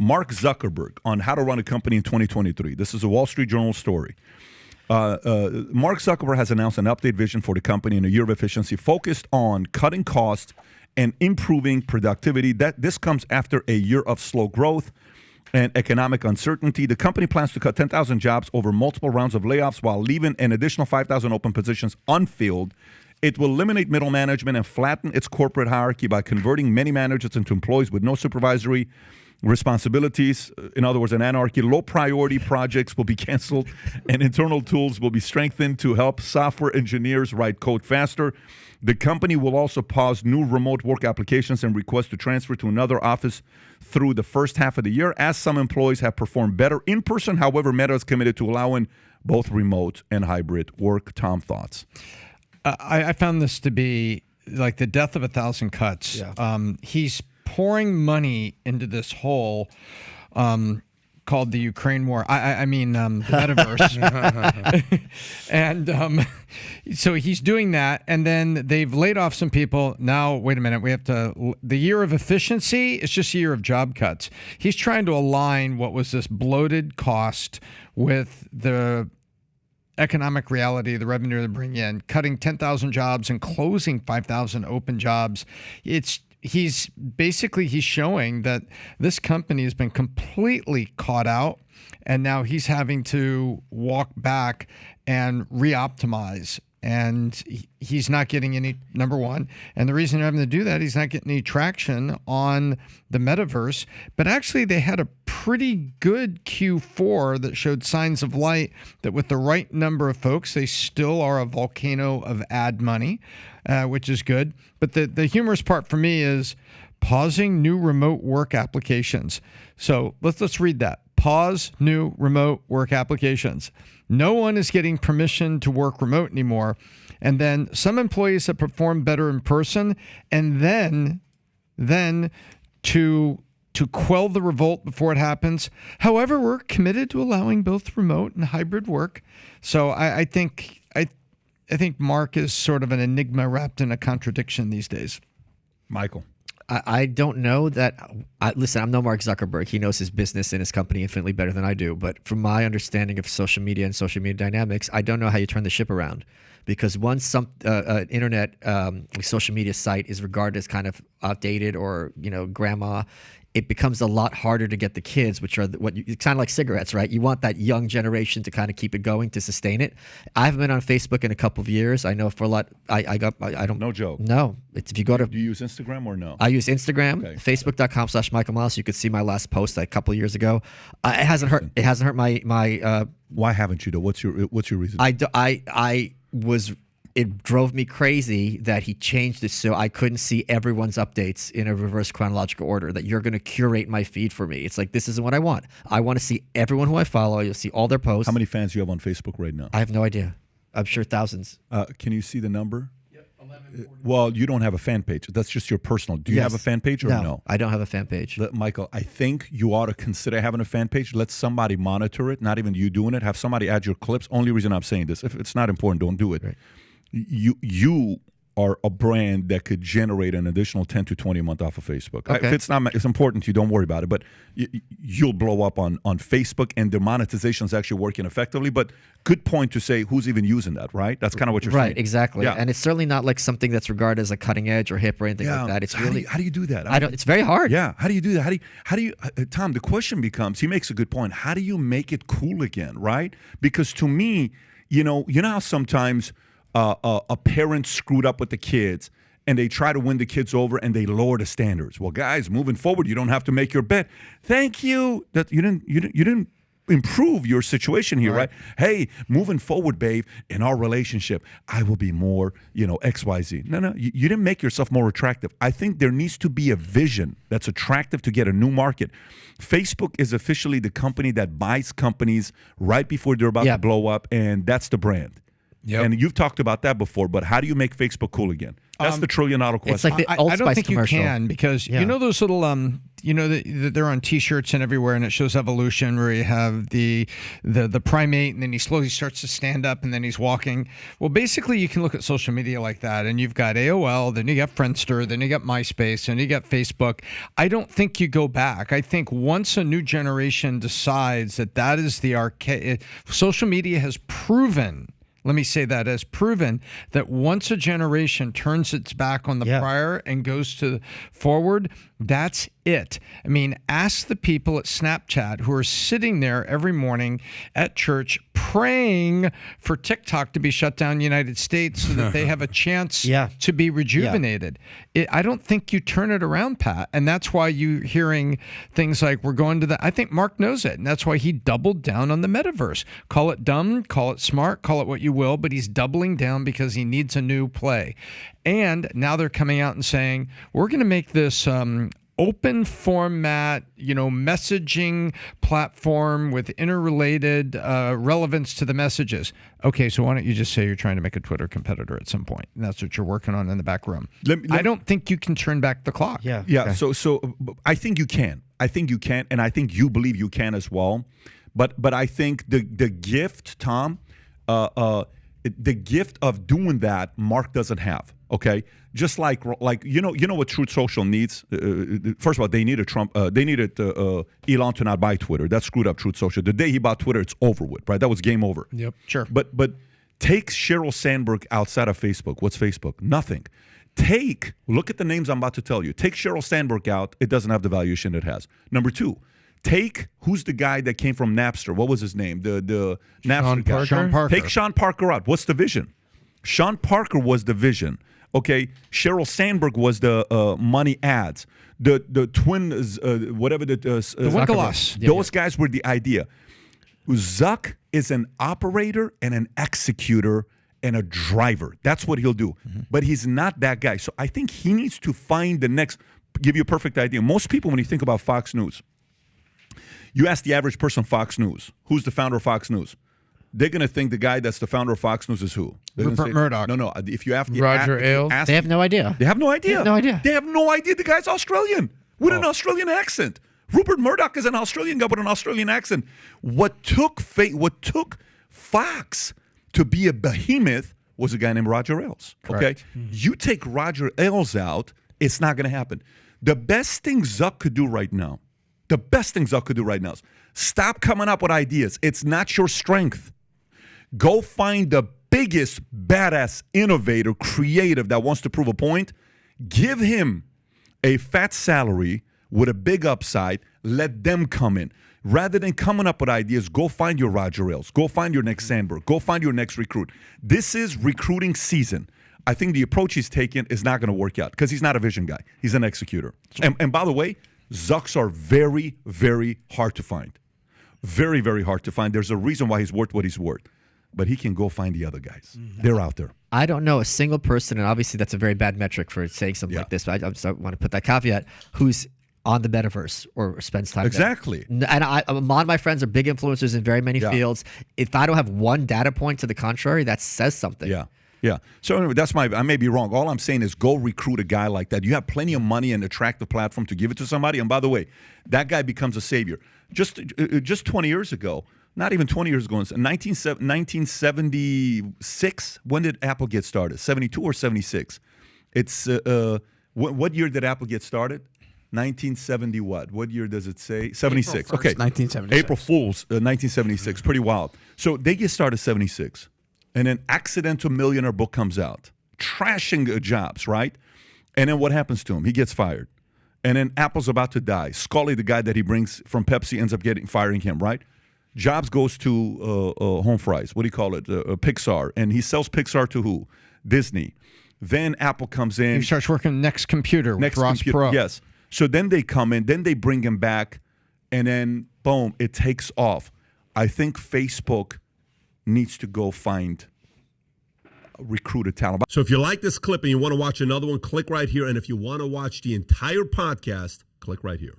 Mark Zuckerberg on how to run a company in 2023. This is a Wall Street Journal story. Mark Zuckerberg has announced an updated vision for the company in a year of efficiency focused on cutting costs and improving productivity. This comes after a year of slow growth and economic uncertainty. The company plans to cut 10,000 jobs over multiple rounds of layoffs while leaving an additional 5,000 open positions unfilled. It will eliminate middle management and flatten its corporate hierarchy by converting many managers into employees with no supervisory responsibilities. In other words, an anarchy. Low priority projects will be canceled and internal tools will be strengthened to help software engineers write code faster. The company will also pause new remote work applications and requests to transfer to another office through the first half of the year, as some employees have performed better in person. However, Meta is committed to allowing both remote and hybrid work. Tom, thoughts? I found this to be like the death of 1,000 cuts. Yeah. He's pouring money into this hole called the Ukraine war. I mean, the metaverse. And so he's doing that. And then they've laid off some people. Now, wait a minute. We have to, the year of efficiency, it's just a year of job cuts. He's trying to align what was this bloated cost with the economic reality, the revenue they bring in, cutting 10,000 jobs and closing 5,000 open jobs. He's showing that this company has been completely caught out, and now he's having to walk back and re-optimize. And he's not getting any, number one. And the reason they're having to do that, he's not getting any traction on the metaverse. But actually, they had a pretty good Q4 that showed signs of light, that with the right number of folks, they still are a volcano of ad money, which is good. But the humorous part for me is pausing new remote work applications. So let's read that. Pause new remote work applications. No one is getting permission to work remote anymore. And then some employees have performed better in person. And then to quell the revolt before it happens. However, we're committed to allowing both remote and hybrid work. So I think Mark is sort of an enigma wrapped in a contradiction these days. Michael. I don't know that. Listen, I'm no Mark Zuckerberg. He knows his business and his company infinitely better than I do. But from my understanding of social media and social media dynamics, I don't know how you turn the ship around. Because once some internet social media site is regarded as kind of outdated or grandma, it becomes a lot harder to get the kids, which are it's kind of like cigarettes, right? You want that young generation to kind of keep it going, to sustain it. I haven't been on Facebook in a couple of years. I know for a lot. I don't. No joke. No, if you go to. Do you use Instagram or no? I use Instagram, okay. Facebook.com/Michael Malice. You could see my last post a couple of years ago. It hasn't hurt. It hasn't hurt my. Why haven't you though? What's your reason? It drove me crazy that he changed it so I couldn't see everyone's updates in a reverse chronological order, that you're going to curate my feed for me. It's like, this isn't what I want. I want to see everyone who I follow. You'll see all their posts. How many fans do you have on Facebook right now? I have no idea. I'm sure thousands. Can you see the number? Yep, 1140. Well, you don't have a fan page. That's just your personal. Do you have a fan page or no? I don't have a fan page. Michael, I think you ought to consider having a fan page. Let somebody monitor it, not even you doing it. Have somebody add your clips. Only reason I'm saying this, if it's not important, don't do it. Right. You are a brand that could generate an additional 10 to 20 a month off of Facebook. Okay. If it's not, it's important to you, don't worry about it. But you'll blow up on Facebook, and the monetization is actually working effectively. But good point to say, who's even using that, right? That's kind of what you're saying. Right, exactly. Yeah. And it's certainly not like something that's regarded as a cutting edge or hip or anything like that. It's really. How do you do that? It's very hard. Yeah. How do you do that? How do you Tom, the question becomes, he makes a good point. How do you make it cool again, right? Because to me, you know how sometimes a parent screwed up with the kids and they try to win the kids over and they lower the standards. Well, guys, moving forward, you don't have to make your bet. Thank you that you didn't improve your situation here, right? Hey, moving forward, babe, in our relationship, I will be more, XYZ. No, you didn't make yourself more attractive. I think there needs to be a vision that's attractive to get a new market. Facebook is officially the company that buys companies right before they're about to blow up, and that's the brand. Yep. And you've talked about that before, but how do you make Facebook cool again? That's the trillion-dollar question. It's like the Old I don't Spice think commercial. you can, because you know those little they're on T-shirts and everywhere, and it shows evolution where you have the primate, and then he slowly starts to stand up, and then he's walking. Well, basically, you can look at social media like that, and you've got AOL, then you got Friendster, then you got MySpace, and you got Facebook. I don't think you go back. I think once a new generation decides that is the archaic, social media has proven. Let me say that has proven that once a generation turns its back on the prior and goes to forward, that's it. I mean, ask the people at Snapchat who are sitting there every morning at church praying for TikTok to be shut down in the United States so that they have a chance to be rejuvenated. I don't think you turn it around, Pat. And that's why you're hearing things like we're going to the, I think Mark knows it. And that's why he doubled down on the metaverse. Call it dumb, call it smart, call it what you will, but he's doubling down because he needs a new play. And now they're coming out and saying, we're going to make this open format, messaging platform with interrelated relevance to the messages. Okay, so why don't you just say you're trying to make a Twitter competitor at some point? And that's what you're working on in the back room. I don't think you can turn back the clock. Yeah. Okay. So I think you can. And I think you believe you can as well. But I think the gift, Tom, the gift of doing that, Mark doesn't have. Okay, just like you know what Truth Social needs. First of all, they needed Elon to not buy Twitter. That screwed up Truth Social. The day he bought Twitter, it's over with. Right, that was game over. Yep, sure. But take Sheryl Sandberg outside of Facebook. What's Facebook? Nothing. Look at the names I'm about to tell you. Take Sheryl Sandberg out. It doesn't have the valuation it has. Number two. Who's the guy that came from Napster? What was his name? The Napster guy. Sean Parker. Take Sean Parker out. What's the vision? Sean Parker was the vision. Okay, Sheryl Sandberg was the money ads. The twins, whatever the Winklevoss. Those guys were the idea. Zuck is an operator and an executor and a driver. That's what he'll do. Mm-hmm. But he's not that guy. So I think he needs to find the next. Give you a perfect idea. Most people, when you think about Fox News, you ask the average person Fox News, who's the founder of Fox News? They're going to think the guy that's the founder of Fox News is who? Rupert Murdoch. No. If you have Roger Ailes. They have no idea. They have no idea. They have no idea. The guy's Australian with an Australian accent. Rupert Murdoch is an Australian guy with an Australian accent. What took Fox to be a behemoth was a guy named Roger Ailes. Okay, You take Roger Ailes out, it's not going to happen. The best thing Zuck could do right now. Is stop coming up with ideas. It's not your strength. Go find the biggest badass innovator, creative that wants to prove a point. Give him a fat salary with a big upside. Let them come in. Rather than coming up with ideas, go find your Roger Ailes. Go find your next Sandberg. Go find your next recruit. This is recruiting season. I think the approach he's taken is not going to work out because he's not a vision guy. He's an executor. And by the way, Zucks are very, very hard to find. Very, very hard to find. There's a reason why he's worth what he's worth. But he can go find the other guys. Mm-hmm. They're out there. I don't know a single person, and obviously that's a very bad metric for saying something like this, but I want to put that caveat, who's on the metaverse or spends time exactly there. And a lot of my friends are big influencers in very many fields. If I don't have one data point to the contrary, that says something. Yeah. So anyway, I may be wrong. All I'm saying is go recruit a guy like that. You have plenty of money and attractive platform to give it to somebody. And by the way, that guy becomes a savior. Just 20 years ago, not even 20 years ago, 1976, when did Apple get started? 72 or 76? It's what year did Apple get started? 1970 what? What year does it say? 76. Okay. 1976. April Fool's 1976. Pretty wild. So they get started 76. And then Accidental Millionaire book comes out. Trashing jobs, right? And then what happens to him? He gets fired. And then Apple's about to die. Scully, the guy that he brings from Pepsi, ends up firing him, right? Jobs goes to Home Fries. What do you call it? Pixar. And he sells Pixar to who? Disney. Then Apple comes in. He starts working Next Computer with Ross Perot. Yes. So then they come in. Then they bring him back. And then, boom, it takes off. I think Facebook needs to go find recruited talent. So if you like this clip and you want to watch another one, click right here. And if you want to watch the entire podcast, click right here.